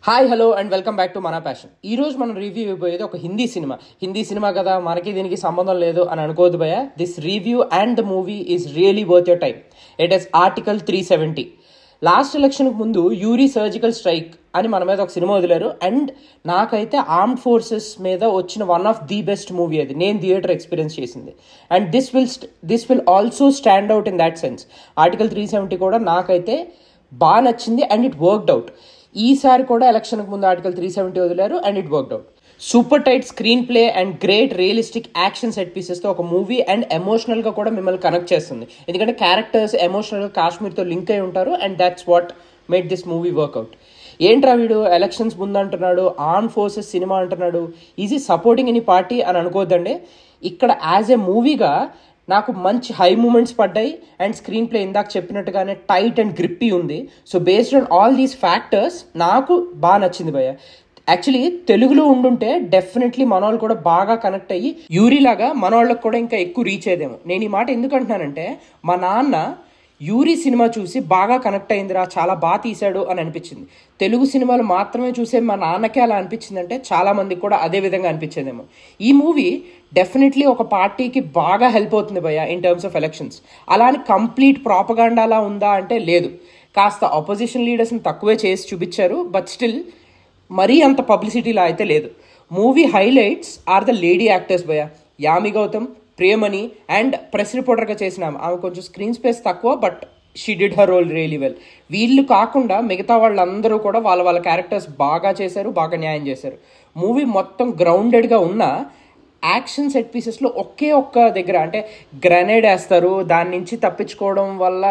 Hi hello and welcome back to మన passion. ఈ రోజు మనం రివ్యూ ఇవ్వబోయేది ఒక హిందీ సినిమా కదా, మనకి దీనికి సంబంధం లేదు అని అనుకోవద్దు భయ్య. This review and the movie is really worth your time. It is article 370. Last ఎలక్షన్కి ముందు యూరీ సర్జికల్ స్ట్రైక్ అని మన మీద ఒక సినిమా వదిలేరు. అండ్ నాకైతే ఆర్మ్డ్ ఫోర్సెస్ మీద వచ్చిన one of the best movie అది, నేను థియేటర్ ఎక్స్పీరియన్స్ చేసింది. And this will also stand out in that sense. Article 370 కూడా నాకైతే బాగా నచ్చింది అండ్ ఇట్ వర్క్డ్ అవుట్. ఈసారి కూడా ఎలక్షన్కి ముందు ఆర్టికల్ 370 వదిలారు and it worked out. Super tight screenplay and great realistic action set పీసెస్తో ఒక మూవీ అండ్ ఎమోషనల్గా కూడా మిమ్మల్ని కనెక్ట్ చేస్తుంది. ఎందుకంటే క్యారెక్టర్స్ ఎమోషనల్గా కాశ్మీర్తో లింక్ అయి ఉంటారు and that's what made this movie work out. ఏంట్రా వీడు ఎలక్షన్స్ ముందు అంటున్నాడు, ఆర్మ్ ఫోర్సెస్ సినిమా అంటున్నాడు, ఈజీ సపోర్టింగ్ ఎనీ పార్టీ అని అనుకోవద్దండి. ఇక్కడ యాజ్ ఏ మూవీగా నాకు మంచి హై మూమెంట్స్ పడ్డాయి అండ్ స్క్రీన్ ప్లే ఇందాక చెప్పినట్టుగానే టైట్ అండ్ గ్రిప్పీ ఉంది. So based on all these factors నాకు బాగా నచ్చింది భయ్య. యాక్చువల్లీ తెలుగులో ఉండుంటే డెఫినెట్లీ మన వాళ్ళు కూడా బాగా కనెక్ట్ అయ్యి యూరీలాగా మన వాళ్ళకి కూడా ఇంకా ఎక్కువ రీచ్ అయ్యేదేమో. నేను ఈ మాట ఎందుకు అంటున్నానంటే, మా నాన్న యూరీ సినిమా చూసి బాగా కనెక్ట్ అయిందిరా, చాలా బాగా తీశాడు అని అనిపించింది. తెలుగు సినిమాలు మాత్రమే చూసే మా నాన్నకే అలా అనిపించిందంటే చాలా మందికి కూడా అదే విధంగా అనిపించేదేమో. ఈ మూవీ డెఫినెట్లీ ఒక పార్టీకి బాగా హెల్ప్ అవుతుంది భయ్య ఇన్ టర్మ్స్ ఆఫ్ ఎలక్షన్స్. అలా అని కంప్లీట్ ప్రాపగాండాలా ఉందా అంటే లేదు. కాస్త ఆపోజిషన్ లీడర్స్ని తక్కువే చేసి చూపించారు, బట్ స్టిల్ మరీ అంత పబ్లిసిటీలా అయితే లేదు. Movie highlights are the lady actors భయ్య. యామి గౌతమ్, ప్రియమణి అండ్ ప్రెస్ రిపోర్టర్గా చేసిన ఆమె కొంచెం స్క్రీన్ స్పేస్ తక్కువ, but she did her role really well. వీళ్ళు కాకుండా మిగతా వాళ్ళందరూ కూడా వాళ్ళ క్యారెక్టర్స్ బాగా చేశారు, బాగా న్యాయం చేశారు. మూవీ మొత్తం గ్రౌండెడ్గా ఉన్న యాక్షన్ సెట్ పీసెస్లో ఒక్క దగ్గర అంటే గ్రెనేడ్ వేస్తారు, దాని నుంచి తప్పించుకోవడం వల్ల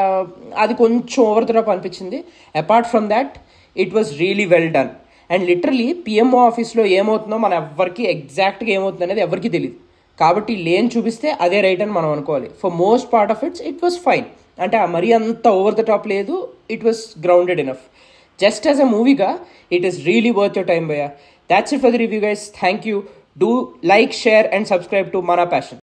అది కొంచెం ఓవర్ ద టాప్ అనిపించింది. Apart from that it was really well done. And literally PMO ఆఫీస్లో ఏమవుతుందో మన ఎవరికి ఎగ్జాక్ట్గా ఏమవుతుంది అనేది ఎవరికి తెలియదు. కాబట్టి లేని చూపిస్తే అదే రైట్ అని మనం అనుకోవాలి. For most part of it was fine. అంటే మరీ అంత ఓవర్ ద టాప్ లేదు, it was grounded enough. Just as a మూవీగా it is really worth your time భయ్య. That's it for the review guys. Thank you. Do like, share and subscribe to Mana Passion.